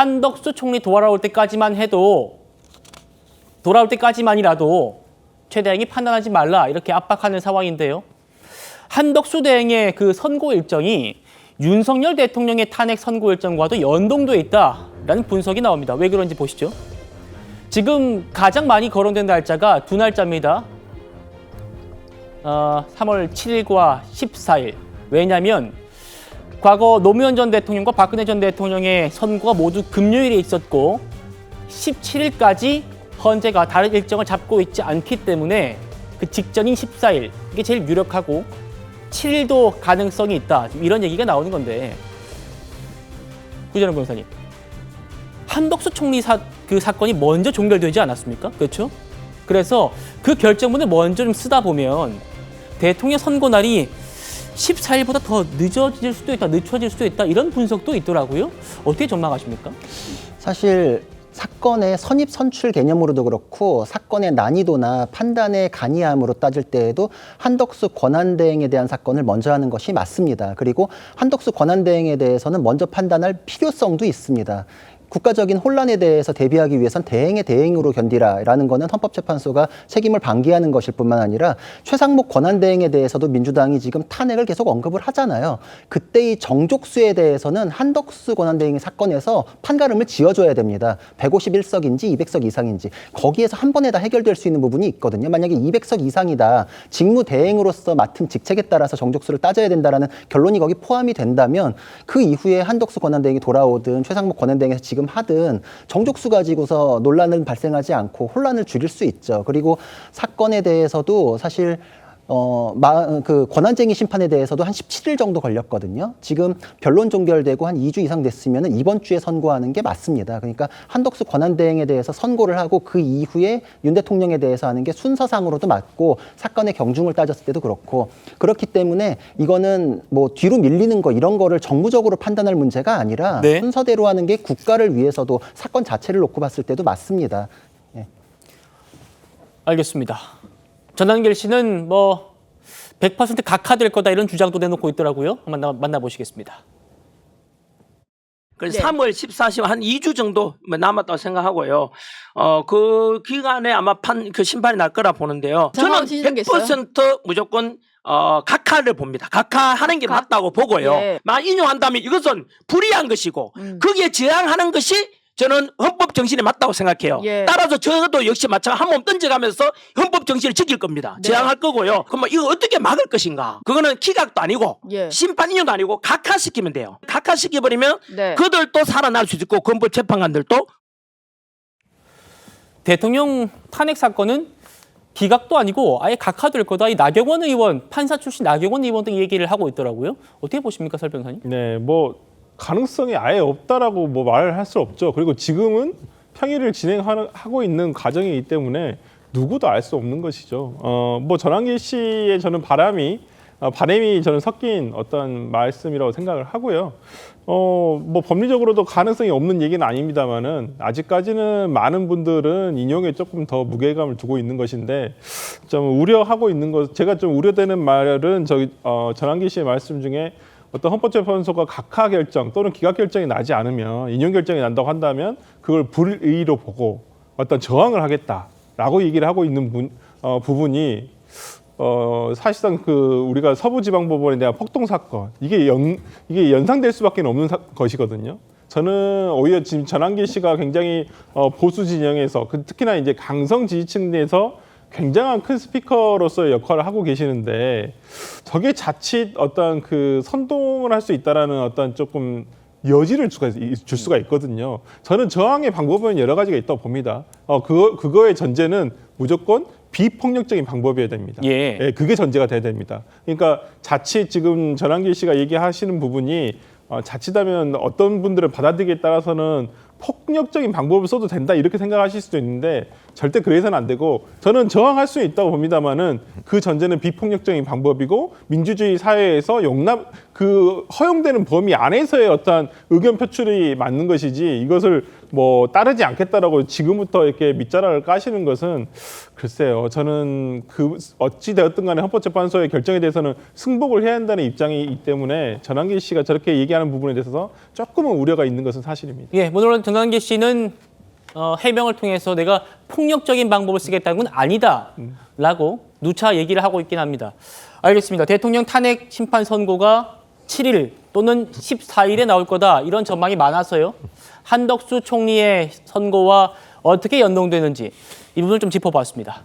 한덕수 총리 돌아올 때까지만이라도 최 대행이 판단하지 말라 이렇게 압박하는 상황인데요. 한덕수 대행의 그 선고 일정이 윤석열 대통령의 탄핵 선고 일정과도 연동돼 있다라는 분석이 나옵니다. 왜 그런지 보시죠. 지금 가장 많이 거론된 날짜가 두 날짜입니다. 3월 7일과 14일. 왜냐하면 과거 노무현 전 대통령과 박근혜 전 대통령의 선고가 모두 금요일에 있었고 17일까지 헌재가 다른 일정을 잡고 있지 않기 때문에 그 직전인 14일, 이게 제일 유력하고 7일도 가능성이 있다. 이런 얘기가 나오는 건데 구재룡 변호사님, 한덕수 총리 그 사건이 먼저 종결되지 않았습니까? 그렇죠? 그래서 그 결정문을 먼저 좀 쓰다 보면 대통령 선고 날이 14일보다 더 늦어질 수도 있다 이런 분석도 있더라고요. 어떻게 전망하십니까? 사실 사건의 선입 선출 개념으로도 그렇고 사건의 난이도나 판단의 간이함으로 따질 때에도 한덕수 권한대행에 대한 사건을 먼저 하는 것이 맞습니다. 그리고 한덕수 권한대행에 대해서는 먼저 판단할 필요성도 있습니다. 국가적인 혼란에 대해서 대비하기 위해선 대행의 대행으로 견디라라는 거는 헌법재판소가 책임을 방기하는 것일 뿐만 아니라 최상목 권한대행에 대해서도 민주당이 지금 탄핵을 계속 언급을 하잖아요. 그때의 정족수에 대해서는 한덕수 권한대행의 사건에서 판가름을 지어줘야 됩니다. 151석인지 200석 이상인지 거기에서 한 번에 다 해결될 수 있는 부분이 있거든요. 만약에 200석 이상이다. 직무대행으로서 맡은 직책에 따라서 정족수를 따져야 된다라는 결론이 거기 포함이 된다면 그 이후에 한덕수 권한대행이 돌아오든 최상목 권한대행에서 지금 하든 정족수 가지고서 논란은 발생하지 않고 혼란을 줄일 수 있죠. 그리고 사건에 대해서도 사실 그 권한쟁의 심판에 대해서도 한 17일 정도 걸렸거든요. 지금 변론 종결되고 한 2주 이상 됐으면 이번 주에 선고하는 게 맞습니다. 그러니까 한덕수 권한대행에 대해서 선고를 하고 그 이후에 윤 대통령에 대해서 하는 게 순서상으로도 맞고 사건의 경중을 따졌을 때도 그렇고 그렇기 때문에 이거는 뭐 뒤로 밀리는 거 이런 거를 정무적으로 판단할 문제가 아니라 네. 순서대로 하는 게 국가를 위해서도 사건 자체를 놓고 봤을 때도 맞습니다. 예. 알겠습니다. 전한길 씨는 100% 각하될 거다 이런 주장도 내놓고 있더라고요. 한번 만나보시겠습니다. 그래서 네. 3월 14일 한 2주 정도 남았다고 생각하고요. 그 기간에 아마 그 심판이 날 거라 보는데요. 저는 전망하시는 게 있어요? 100% 무조건 각하를 봅니다. 각하하는 게 맞다고 보고요. 예. 만 인용한다면 이것은 불이한 것이고 거기에 저항하는 것이 저는 헌법 정신에 맞다고 생각해요. 예. 따라서 저도 역시 마찬가지 한 몸 던져가면서 헌법 정신을 지킬 겁니다. 네. 저항할 거고요. 그럼 이거 어떻게 막을 것인가? 그거는 기각도 아니고 예. 심판 인용도 아니고 각하시키면 돼요. 각하시켜버리면 네. 그들도 살아날 수 있고 헌법재판관들도. 대통령 탄핵 사건은 기각도 아니고 아예 각하될 거다. 이 나경원 의원, 판사 출신 나경원 의원 등 얘기를 하고 있더라고요. 어떻게 보십니까, 설 변호사님? 네, 가능성이 아예 없다라고 말을 할 수 없죠. 그리고 지금은 평일을 진행하고 있는 과정이기 때문에 누구도 알 수 없는 것이죠. 전한길 씨의 저는 바람이 저는 섞인 어떤 말씀이라고 생각을 하고요. 법리적으로도 가능성이 없는 얘기는 아닙니다만은 아직까지는 많은 분들은 인용에 조금 더 무게감을 두고 있는 것인데 좀 우려하고 있는 것, 제가 좀 우려되는 말은 전한길 씨의 말씀 중에 어떤 헌법재판소가 각하 결정 또는 기각 결정이 나지 않으면 인용 결정이 난다고 한다면 그걸 불의로 보고 어떤 저항을 하겠다라고 얘기를 하고 있는 부분이 사실상 우리가 서부지방법원에 대한 폭동 사건 이게 연상될 수밖에 없는 것이거든요. 저는 오히려 지금 전한길 씨가 굉장히 보수 진영에서 특히나 이제 강성 지지층 내에서 굉장한 큰 스피커로서의 역할을 하고 계시는데 저게 자칫 어떤 선동을 할 수 있다라는 어떤 조금 여지를 줄 수가 있거든요. 저는 저항의 방법은 여러 가지가 있다고 봅니다. 그거의 전제는 무조건 비폭력적인 방법이어야 됩니다. 예. 예, 그게 전제가 돼야 됩니다. 그러니까 자칫 지금 전한길 씨가 얘기하시는 부분이 자칫하면 어떤 분들은 받아들이기에 따라서는 폭력적인 방법을 써도 된다 이렇게 생각하실 수도 있는데 절대 그래서는 안 되고 저는 저항할 수 있다고 봅니다만은 그 전제는 비폭력적인 방법이고 민주주의 사회에서 허용되는 범위 안에서의 어떤 의견 표출이 맞는 것이지 이것을 따르지 않겠다라고 지금부터 이렇게 밑자락을 까시는 것은 글쎄요. 저는 어찌 되었든 간에 헌법재판소의 결정에 대해서는 승복을 해야 한다는 입장이기 때문에 전한길 씨가 저렇게 얘기하는 부분에 대해서 조금은 우려가 있는 것은 사실입니다. 예, 오늘은 정강기 씨는 해명을 통해서 내가 폭력적인 방법을 쓰겠다는 건 아니다라고 누차 얘기를 하고 있긴 합니다. 알겠습니다. 대통령 탄핵 심판 선고가 7일 또는 14일에 나올 거다 이런 전망이 많아서요. 한덕수 총리의 선고와 어떻게 연동되는지 이 부분을 좀 짚어봤습니다.